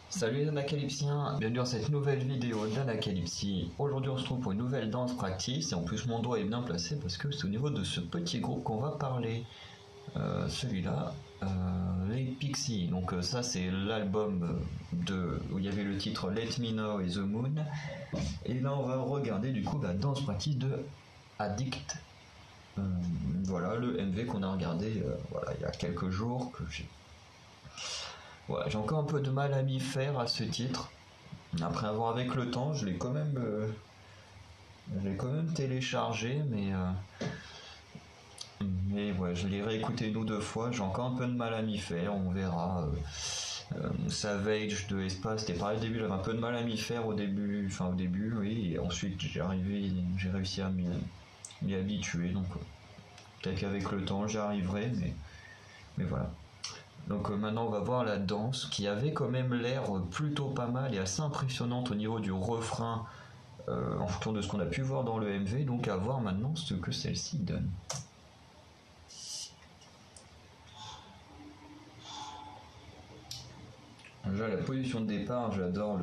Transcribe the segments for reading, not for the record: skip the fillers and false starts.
Salut les anacalypsiens, bienvenue dans cette nouvelle vidéo d'Anacalypsie. Aujourd'hui on se trouve pour une nouvelle danse practice et en plus mon doigt est bien placé parce que c'est au niveau de ce petit groupe qu'on va parler. Celui-là, les Pixies. Donc ça c'est l'album où il y avait le titre Let Me Know et The Moon. Et là on va regarder du coup la danse practice de Addict. Voilà le MV qu'on a regardé il y a quelques jours que j'ai. Ouais, j'ai encore un peu de mal à m'y faire à ce titre. Après avoir avec le temps, je l'ai quand même téléchargé, mais ouais, je l'ai réécouté une ou deux fois. J'ai encore un peu de mal à m'y faire. On verra. Savage de Espace, c'était pareil au début. J'avais un peu de mal à m'y faire au début, oui. Et ensuite, j'ai réussi à m'y habituer. Donc peut-être qu'avec le temps, j'y arriverai, mais voilà. Donc maintenant on va voir la danse qui avait quand même l'air plutôt pas mal et assez impressionnante au niveau du refrain en fonction de ce qu'on a pu voir dans le MV, donc à voir maintenant ce que celle-ci donne. Déjà la position de départ, j'adore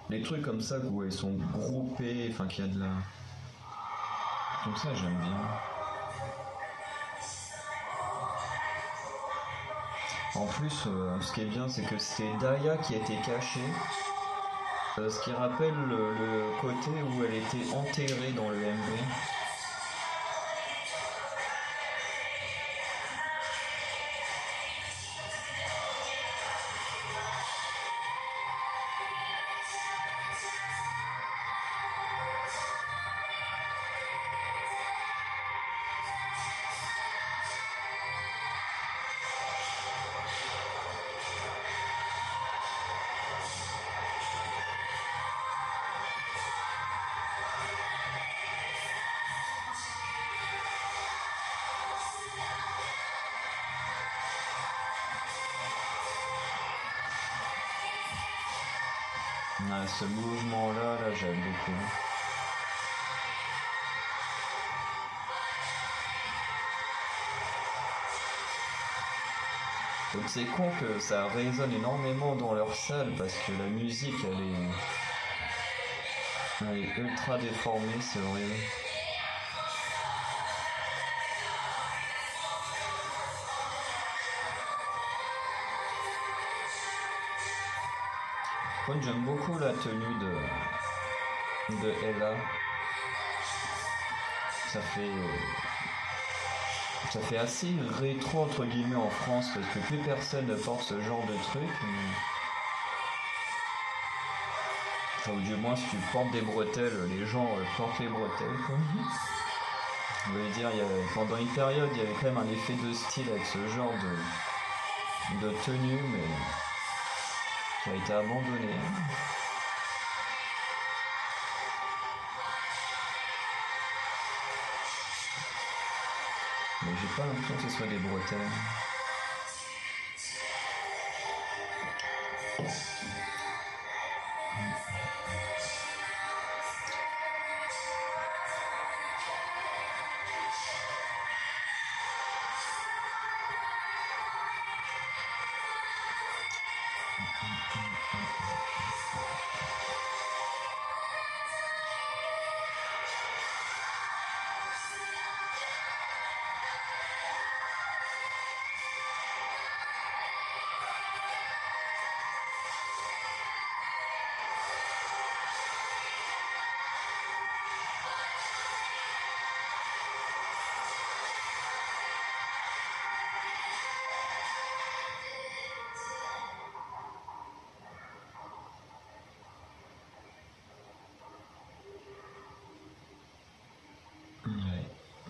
les trucs comme ça où elles sont groupées, enfin qu'il y a de la... Comme ça j'aime bien. En plus, ce qui est bien, c'est que c'est Daya qui a été cachée, ce qui rappelle le côté où elle était enterrée dans le MV. Ouais, ce mouvement-là, j'aime beaucoup. Donc c'est con que ça résonne énormément dans leur salle parce que la musique, elle est ultra déformée, c'est horrible. Moi, j'aime beaucoup la tenue de Ella. Ça fait assez rétro entre guillemets en France parce que plus personne ne porte ce genre de truc. Enfin, ou du moins si tu portes des bretelles, les gens portent les bretelles quoi. Je veux dire, pendant une période il y avait quand même un effet de style avec ce genre de tenue mais qui a été abandonné. Mais j'ai pas l'impression que ce soit des bretelles.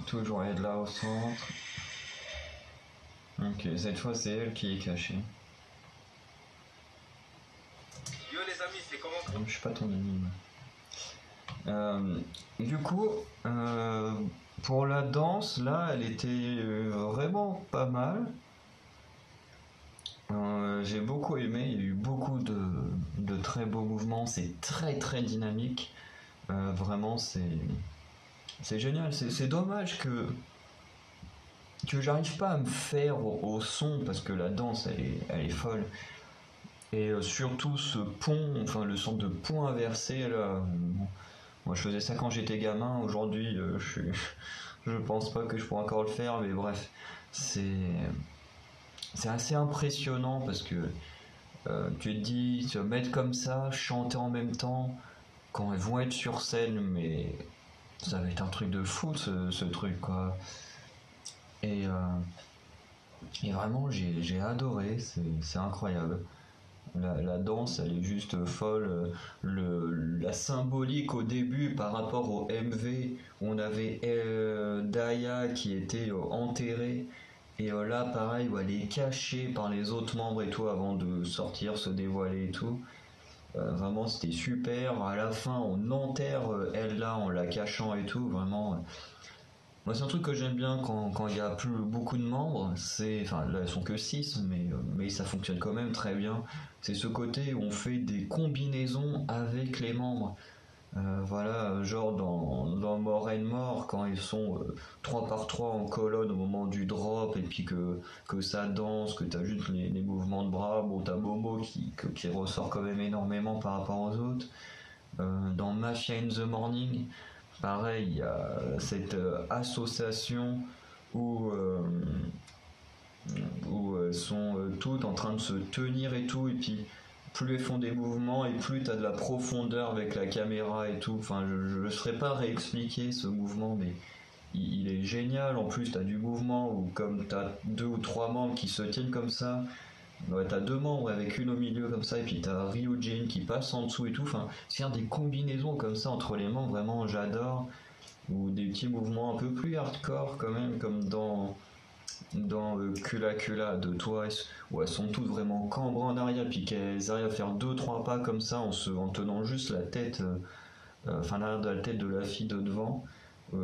Toujours elle là au centre. Ok, cette fois c'est elle qui est cachée. Yo les amis, c'est comment? Je suis pas ton ami. Du coup, pour la danse, là, elle était vraiment pas mal. J'ai beaucoup aimé, il y a eu beaucoup de très beaux mouvements, c'est très très dynamique. Vraiment, c'est génial. C'est dommage que j'arrive pas à me faire au son parce que la danse elle est folle. Et surtout ce pont, enfin le centre de pont inversé là. Moi je faisais ça quand j'étais gamin, aujourd'hui je pense pas que je pourrais encore le faire, mais bref, c'est assez impressionnant parce que tu te dis, tu vas mettre comme ça, chanter en même temps, quand elles vont être sur scène, mais ça va être un truc de fou ce truc quoi. Et, euh, et vraiment j'ai adoré, c'est incroyable. La danse, elle est juste folle. La symbolique au début par rapport au MV, on avait Daya qui était enterrée. Et là, pareil, où elle est cachée par les autres membres et tout avant de sortir, se dévoiler et tout. Vraiment, c'était super. À la fin, on enterre elle là en la cachant et tout. Vraiment, moi, c'est un truc que j'aime bien quand il y a plus beaucoup de membres. Enfin, là, elles sont que 6 mais ça fonctionne quand même très bien. C'est ce côté où on fait des combinaisons avec les membres. Voilà, genre dans More and More, quand ils sont 3 par 3 en colonne au moment du drop, et puis que ça danse, que t'as juste les mouvements de bras. Bon, t'as Momo qui ressort quand même énormément par rapport aux autres. Dans Mafia in the Morning, pareil, il y a cette association où, où elles sont toutes en train de se tenir et tout, et puis plus elles font des mouvements et plus tu as de la profondeur avec la caméra et tout. Enfin, je ne saurais pas réexpliquer ce mouvement, mais il est génial. En plus, tu as du mouvement où, comme tu as 2 ou 3 membres qui se tiennent comme ça, ouais, t'as 2 membres avec une au milieu comme ça, et puis t'as Ryujin qui passe en dessous et tout. Enfin, faire des combinaisons comme ça entre les membres, vraiment j'adore. Ou des petits mouvements un peu plus hardcore quand même, comme dans Kula Kula de Twice, où elles sont toutes vraiment cambrées en arrière, puis qu'elles arrivent à faire 2-3 pas comme ça en tenant juste la tête, enfin l'arrière de la tête de la fille de devant.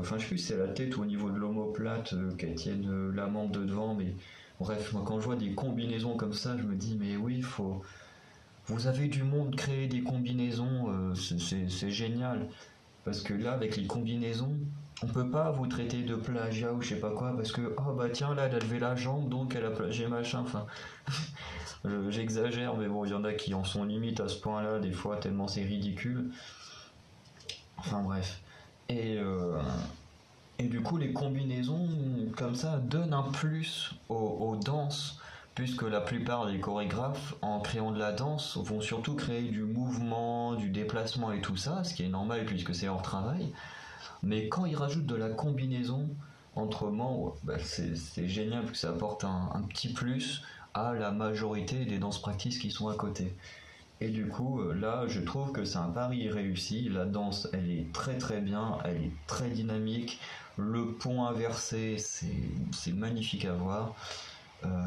Enfin, je sais plus si c'est la tête ou au niveau de l'omoplate qu'elles tiennent la membre de devant, mais bref, moi quand je vois des combinaisons comme ça, je me dis, mais oui, faut. Vous avez du monde créer des combinaisons, c'est génial. Parce que là, avec les combinaisons, on peut pas vous traiter de plagiat ou je sais pas quoi, parce que, oh bah tiens, là, elle a levé la jambe, donc elle a plagié machin, enfin, j'exagère, mais bon, il y en a qui en sont limite à ce point-là, des fois, tellement c'est ridicule. Enfin bref. Et, euh, et du coup, les combinaisons, comme ça, donnent un plus aux danses, puisque la plupart des chorégraphes, en créant de la danse, vont surtout créer du mouvement, du déplacement et tout ça, ce qui est normal puisque c'est leur travail. Mais quand ils rajoutent de la combinaison entre membres, bah c'est génial parce que ça apporte un petit plus à la majorité des danses practice qui sont à côté. Et du coup, là, je trouve que c'est un pari réussi. La danse, elle est très très bien, elle est très dynamique. Le pont inversé, c'est magnifique à voir.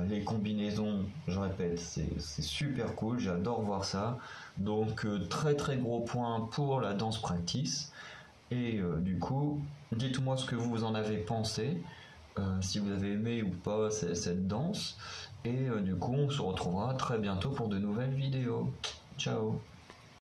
Les combinaisons, je répète, c'est super cool, j'adore voir ça. Donc, très très gros point pour la danse practice. Et du coup, dites-moi ce que vous en avez pensé, si vous avez aimé ou pas cette danse. Et du coup, on se retrouvera très bientôt pour de nouvelles vidéos. Ciao!